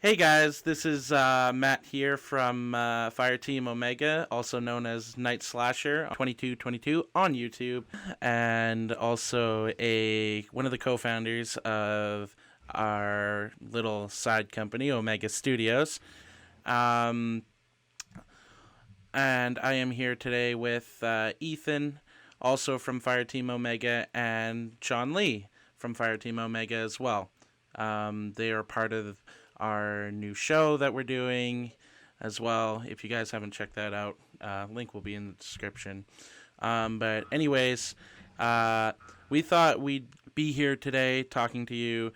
Hey guys, this is Matt here from Fireteam Omega, also known as Night Slasher 2222 on YouTube, and also a one of the co-founders of our little side company, Omega Studios. Um, and I am here today with Ethan, also from Fireteam Omega, and John Lee from Fireteam Omega as well. They are part of our new show that we're doing as well. If you guys haven't checked that out, link will be in the description. But anyways, we thought we'd be here today talking to you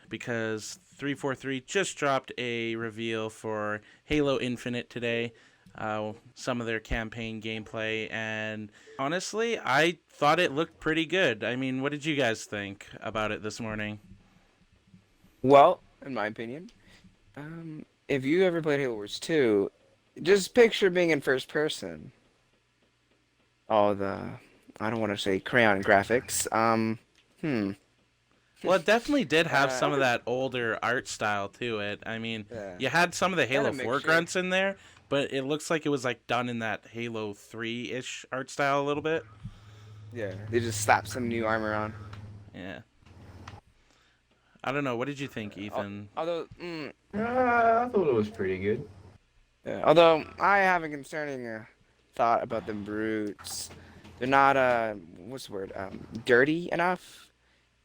because 343 just dropped a reveal for Halo Infinite today. Some of their campaign gameplay, and honestly, I thought it looked pretty good. I mean, what did you guys think about it this morning? Well, in my opinion, if you ever played Halo Wars 2, just picture being in first person. All the, I don't want to say crayon graphics. Hmm. Well, it definitely did have some of Uh, that older art style to it. I mean, yeah, you had some of the kind Halo of 4 mixture. grunts in there, but it looks like it was like done in that Halo 3-ish art style a little bit. Yeah, they just slapped some new armor on. Yeah. I don't know. What did you think, Al- Ethan? Although, I thought it was pretty good. yeah, although I have a concerning thought about the brutes. They're not what's the word? Dirty enough.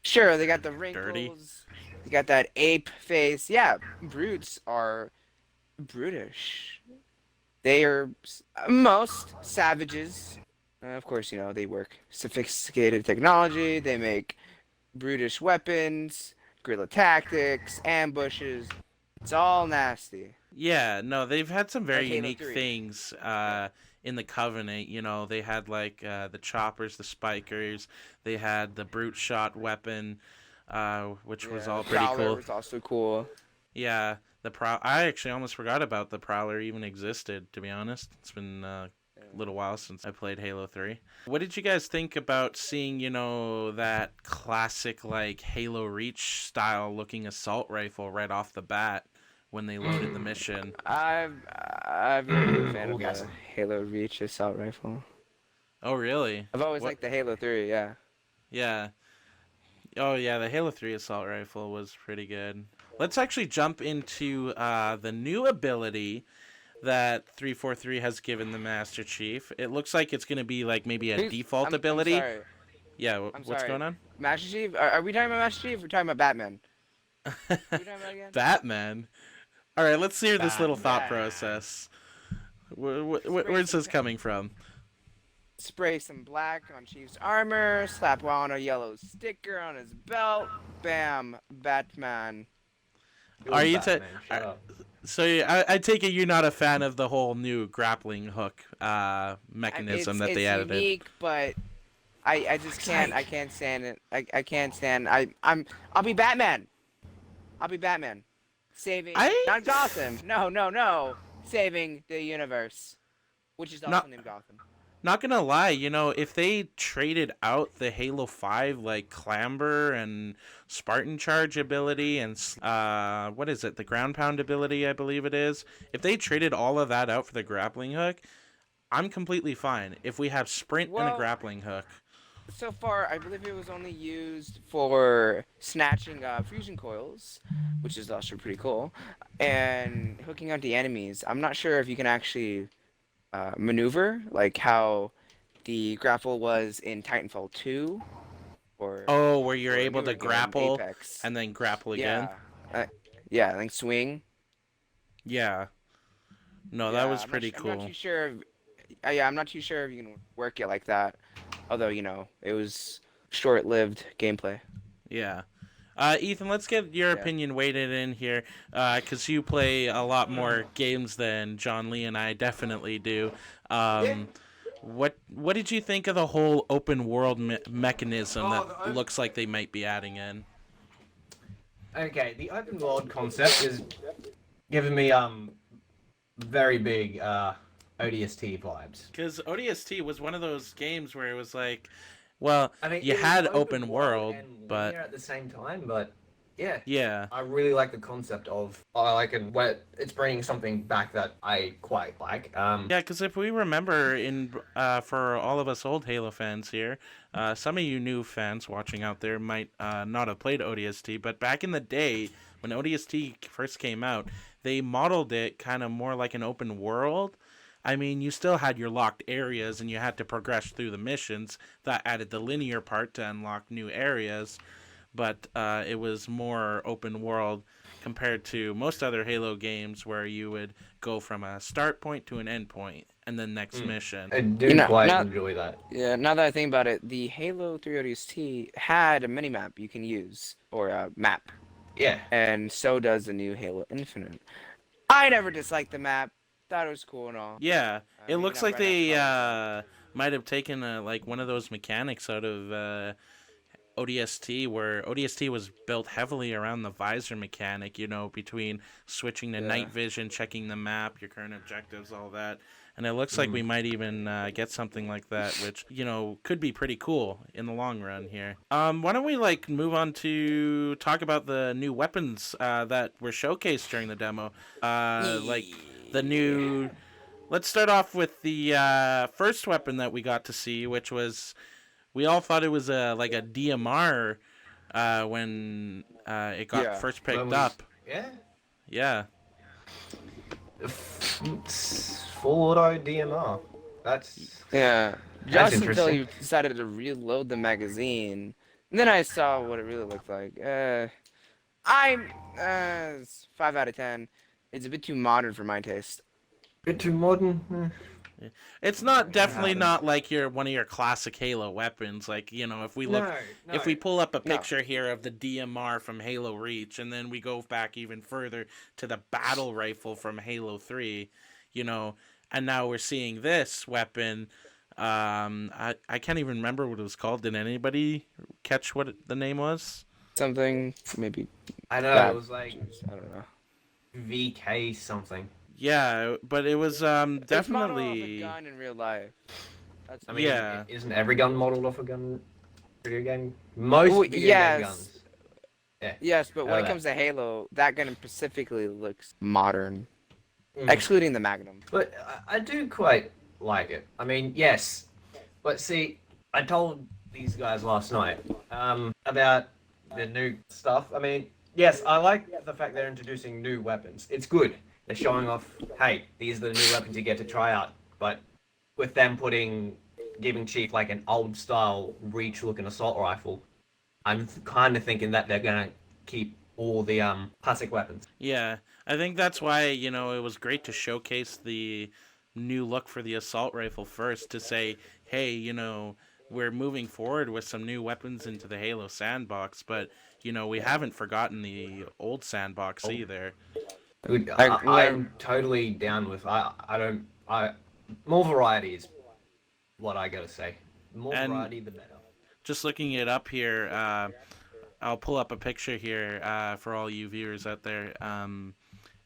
Sure, they got the Dirty? wrinkles. They got that ape face. Yeah, brutes are brutish. They are most savages. Of course, they work sophisticated technology. They make brutish weapons, guerrilla tactics, ambushes. It's all nasty. Yeah, no, they've had some Like very Halo unique 3. things Yeah. in the Covenant. You know, they had like the choppers, the spikers. They had the brute shot weapon, which was Yeah, the all pretty Prowler cool. was also cool. Yeah, I actually almost forgot about the Prowler even existed. To be honest, it's been a little while since I played Halo 3. What did you guys think about seeing, that classic like Halo Reach style looking assault rifle right off the bat when they loaded the mission? I've never been a fan of the Orgasm. Halo Reach assault rifle. Oh, really? I've always What? liked the Halo 3, yeah. Yeah. Oh, yeah, the Halo 3 assault rifle was pretty good. Let's actually jump into the new ability that 343 has given the Master Chief. It looks like it's going to be like maybe a Who's, default I'm ability. sorry. Yeah, I'm what's sorry. going on? Master Chief? Are we talking about Master Chief or are we talking about Batman? What are we talking about again? Batman. All right, let's hear this little thought Batman. process. Spray Where's some this coming from? spray some black on Chief's armor, slap on a yellow sticker on his belt. Bam, Batman. It Are was you Batman. Shut up. so I take it you're not a fan of the whole new grappling hook mechanism that they It's added in? unique, but I just can't I can't stand it. I can't stand I'll be Batman. I'll be Batman. Saving I not Gotham. No, no, no. Saving the universe. Which is also not named Gotham. not gonna lie, if they traded out the Halo 5 like clamber and Spartan charge ability and what is it, the ground pound ability, I believe it is. If they traded all of that out for the grappling hook, I'm completely fine. If we have sprint and a Well, grappling hook, so far, I believe it was only used for snatching fusion coils, which is also pretty cool, and hooking onto enemies. I'm not sure if you can actually maneuver, like how the grapple was in Titanfall 2, oh, where you're or able newer to game, grapple Apex. and then grapple again. Yeah, uh, yeah, like swing. Yeah. No, that Yeah, was pretty I'm not cool. too sure. Yeah, I'm not too sure if you can work it like that. Although, it was short-lived gameplay. Yeah. Ethan, let's get your Yeah. opinion weighted in here, because you play a lot more games than John Lee and I definitely do. Yeah. Um, what did you think of the whole open world mechanism Oh, that looks like they might be adding in? Okay, the open world concept is giving me very big ODST vibes. Because ODST was one of those games where it was like, well, I mean, you it was had open open world, and but linear at the same time, but Yeah. Yeah. I really like the concept of where it's bringing something back that I quite like. Yeah, because if we remember, for all of us old Halo fans here, some of you new fans watching out there might not have played ODST, but back in the day when ODST first came out, they modeled it kind of more like an open world. I mean, you still had your locked areas and you had to progress through the missions. That added the linear part to unlock new areas, but it was more open world compared to most other Halo games where you would go from a start point to an end point and then next mission. I do You know, quite not- enjoy that. Yeah, now that I think about it, the Halo 3 ODST had a minimap you can use, or a map, Yeah. and so does the new Halo Infinite. I never disliked the map. Thought it was cool and all. Yeah, it maybe looks not like right they after might have taken like one of those mechanics out of ODST, where ODST was built heavily around the visor mechanic, between switching to Yeah. night vision, checking the map, your current objectives, all that. And it looks like we might even get something like that, which, could be pretty cool in the long run here. Why don't we, move on to talk about the new weapons that were showcased during the demo? The new... Let's start off with the first weapon that we got to see, which was... We all thought it was a DMR when it got Yeah. first picked When we- up. Yeah. Yeah. Full auto DMR. That's Yeah, That's just until interesting. you decided to reload the magazine, and then I saw what it really looked like. It's 5 out of 10. It's a bit too modern for my taste. bit too modern. It's not definitely happens. not like one of your classic Halo weapons. If we look, if we pull up a No. picture here of the DMR from Halo Reach, and then we go back even further to the battle rifle from Halo 3, and now we're seeing this weapon. I can't even remember what it was called. Did anybody catch what the name was? Something, maybe, I know That- it was like I don't know. VK something. Yeah, but it was It's modeled off a definitely. gun in real life. That's I mean, Yeah. isn't every gun modeled off a gun video game? Most Well, video game yes. guns. Yes, but when Oh, it that. comes to Halo, that gun specifically looks modern, Mm. excluding the Magnum. But I do quite like it. I mean, yes. But see, I told these guys last night about the new stuff. I mean, yes, I like the fact they're introducing new weapons. It's good. They're showing off, hey, these are the new weapons you get to try out. But with them giving Chief like an old style Reach looking assault rifle, I'm kind of thinking that they're gonna keep all the classic weapons. Yeah, I think that's why, it was great to showcase the new look for the assault rifle first to say, hey, we're moving forward with some new weapons into the Halo sandbox, but, we haven't forgotten the old sandbox either. Dude, Like, I'm totally down with. More variety is what I gotta say. The more And- variety, the better. Just looking it up here, I'll pull up a picture here for all you viewers out there.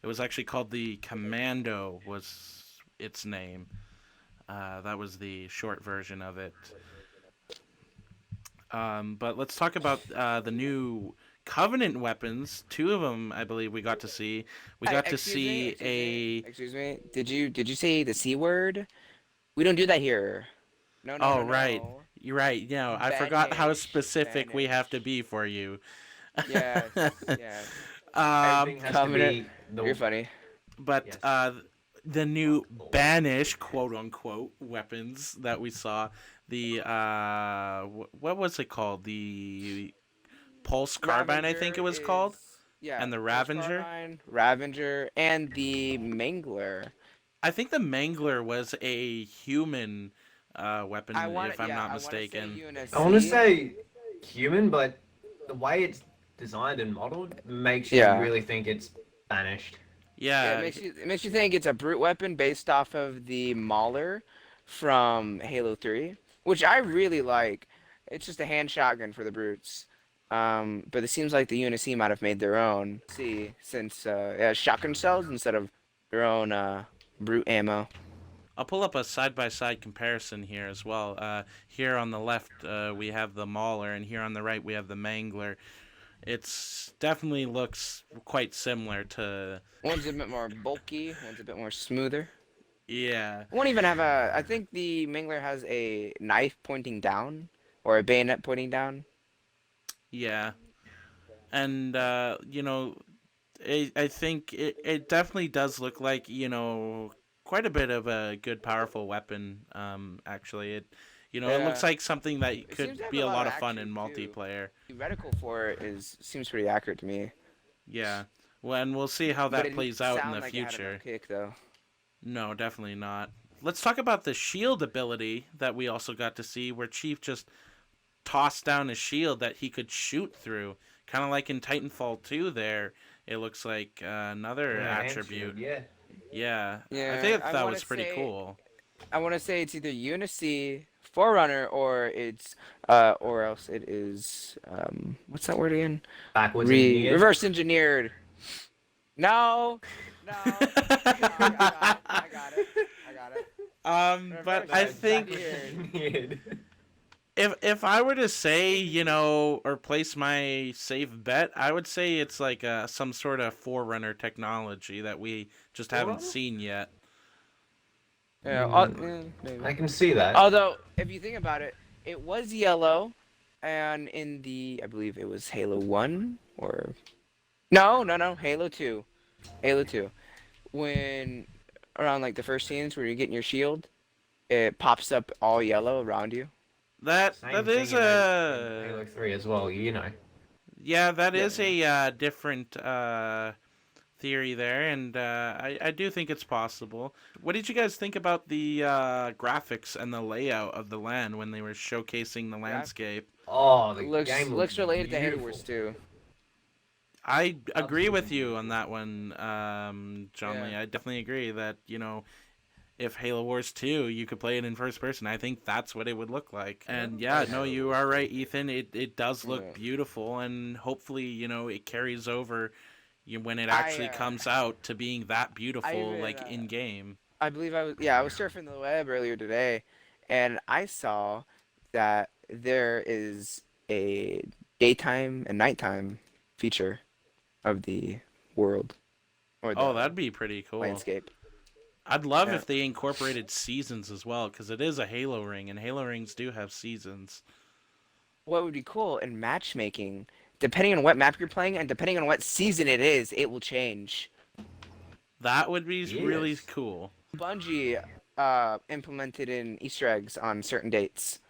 It was actually called the Commando was its name. That was the short version of it. But let's talk about the new Covenant weapons. 2 of them, I believe, we got to see. We got to see Excuse me. Did you say the C word? We don't do that here. No. Oh, no, right. no. You're right. I forgot how Banish, specific we banish. have to be for you. Yes. Yes. Everything has Covenant- to be You're funny. But Yes. the new banish quote unquote weapons that we saw, the what was it called? The Pulse Carbine, I think it was called. Yeah. and the Pulse Ravager? Carbine, Ravager, and the Mangler. I think the Mangler was a human weapon, I want if I'm not mistaken. I want to say human, but the way it's designed and modeled makes you Yeah. really think it's banished. Yeah, it makes you think it's a brute weapon based off of the Mauler from Halo 3, which I really like. It's just a hand shotgun for the brutes. But it seems like the UNSC might have made their own. See, since it has shotgun shells instead of their own brute ammo. I'll pull up a side-by-side comparison here as well. Here on the left, we have the Mauler, and here on the right, we have the Mangler. it's definitely looks quite similar to. One's a bit more bulky, one's a bit more smoother. Yeah, Won't even have a. I think the Mangler has a knife pointing down or a bayonet pointing down. yeah, and I think it definitely does look like quite a bit of a good powerful weapon. Actually, it looks Yeah. like something that It seems could to have be a a lot lot of of fun in action too. multiplayer. The reticle for it seems pretty accurate to me. Yeah, well, and we'll see how But that it didn't plays out in sound the like it had enough future. kick though. No, definitely not. Let's talk about the shield ability that we also got to see, where Chief just tossed down a shield that he could shoot through, kind of like in Titanfall 2. There, it looks like another Yeah, hand attribute. shield, yeah. Yeah, I Yeah, think that was pretty cool. I want to say it's either Unicy Forerunner or else it is what's that word again? Backwards engineered. Reverse engineered. No, no. I got it. But Reverse I No, think engineered. if I were to say, or place my safe bet, I would say it's like some sort of Forerunner technology that we just haven't Forerunner? seen yet. Yeah, maybe. I can see that. Although, if you think about it, it was yellow, and in I believe it was Halo 1 or no, Halo 2, Halo 2, when around like the first scenes where you're getting your shield, it pops up all yellow around you. That Same that thing is in a Halo 3 as well, you know. yeah, that Yeah. is a different theory there, and I do think it's possible. What did you guys think about the graphics and the layout of the land when they were showcasing the landscape? Oh, the Looks game looks related to Halo beautiful. Wars 2. I agree with Absolutely you on that one, John Lee. Yeah. I definitely agree that if Halo Wars 2 you could play it in first person, I think that's what it would look like. And yeah, no, you are right, Ethan. It does look Yeah. beautiful, and hopefully it carries over when it actually I comes out to being that beautiful, even, like in game. I believe I was surfing the web earlier today, and I saw that there is a daytime and nighttime feature of the world or Oh, the that'd be pretty cool. landscape. I'd love Yeah. if they incorporated seasons as well, because it is a Halo ring, and Halo rings do have seasons. What would be cool in matchmaking, depending on what map you're playing and depending on what season it is, it will change. That would be really Yes. cool. Bungie implemented in Easter eggs on certain dates.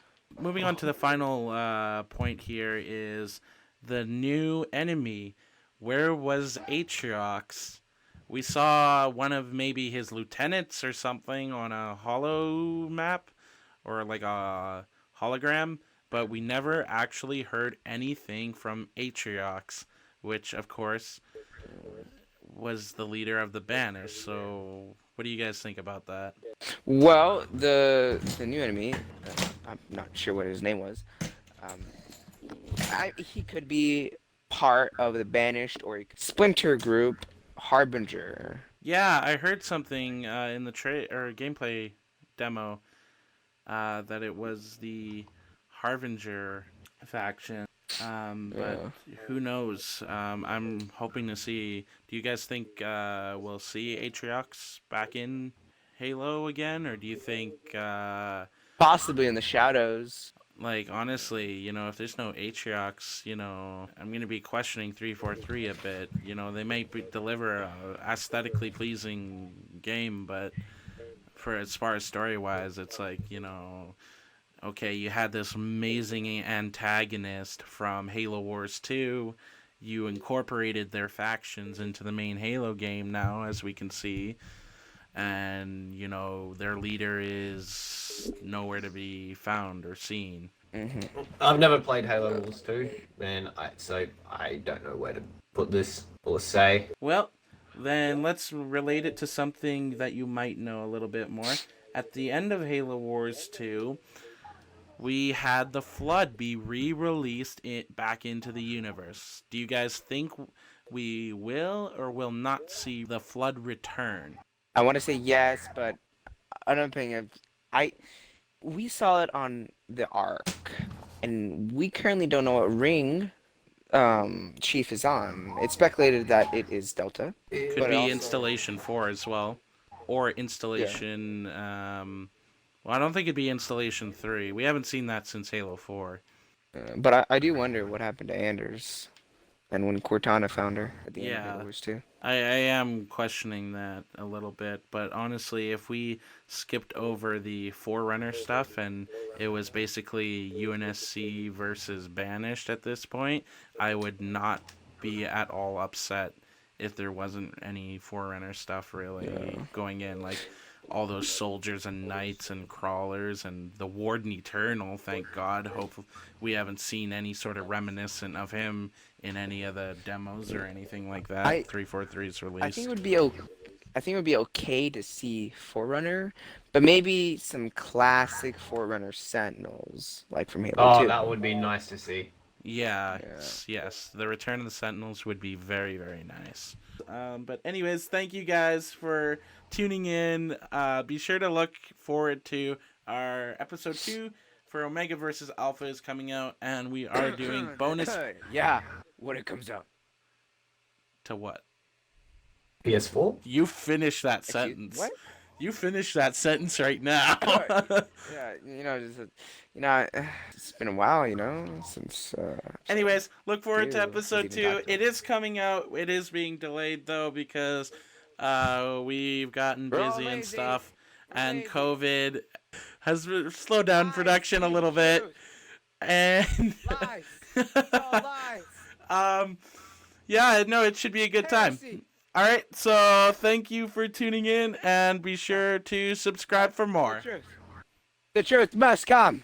Moving on to the final point here is the new enemy. Where was Atriox? We saw one of maybe his lieutenants or something on a holo map or like a hologram, but we never actually heard anything from Atriox, which of course was the leader of the Banners. So, what do you guys think about that? Well, the new enemy, I'm not sure what his name was. Um, he could be part of the Banished or Splinter Group Harbinger. Yeah, I heard something in the gameplay demo that it was the Harbinger faction. But who knows? I'm hoping to see. Do you guys think we'll see Atriox back in Halo again, or do you think, Possibly in the shadows. like, honestly, if there's no Atriox, I'm gonna be questioning 343 a bit. They might deliver a aesthetically pleasing game, but for as far as story wise, it's like okay, you had this amazing antagonist from Halo Wars 2. You incorporated their factions into the main Halo game now, as we can see. And, their leader is nowhere to be found or seen. Mm-hmm. I've never played Halo Wars 2, and so I don't know where to put this or say. Well, then let's relate it to something that you might know a little bit more. At the end of Halo Wars 2, we had the Flood be re-released back into the universe. Do you guys think we will or will not see the Flood return? I want to say yes, but another thing, we saw it on the Ark, and we currently don't know what ring Chief is on. It's speculated that it is Delta. Could But be also- installation 4 as well, or installation. Well, I don't think it'd be installation 3. We haven't seen that since Halo 4. But I do wonder what happened to Anders, and when Cortana found her at the end of Yeah. Halo Wars 2. I am questioning that a little bit, but honestly, if we skipped over the Forerunner stuff and it was basically UNSC versus Banished at this point, I would not be at all upset if there wasn't any Forerunner stuff really going in. Like all those soldiers and knights and crawlers and the Warden Eternal, thank God. Hope we haven't seen any sort of reminiscent of him in any of the demos or anything like that. 343's release. I think it would be I think it would be okay to see Forerunner, but maybe some classic Forerunner Sentinels, like from Halo Oh, 2. that would be nice to see. Yes. The Return of the Sentinels would be very, very nice. But anyways, thank you guys for tuning in. Be sure to look forward to our episode 2 for Omega versus Alpha is coming out, and we are doing bonus Yeah, when it comes out. to what? PS4? You finish that sentence. What? You finish that sentence right now. Yeah, it's been a while, since. Anyways, look forward to Ew, episode didn't even 2. talk to It is coming out. It is being delayed though because we've gotten We're all busy and lazy. stuff, We're and lazy. COVID has slowed down production a little bit. And Lies. It's all lies. yeah, no, it should be a good time. Heresy. All right, so thank you for tuning in, and be sure to subscribe for more. The truth must come.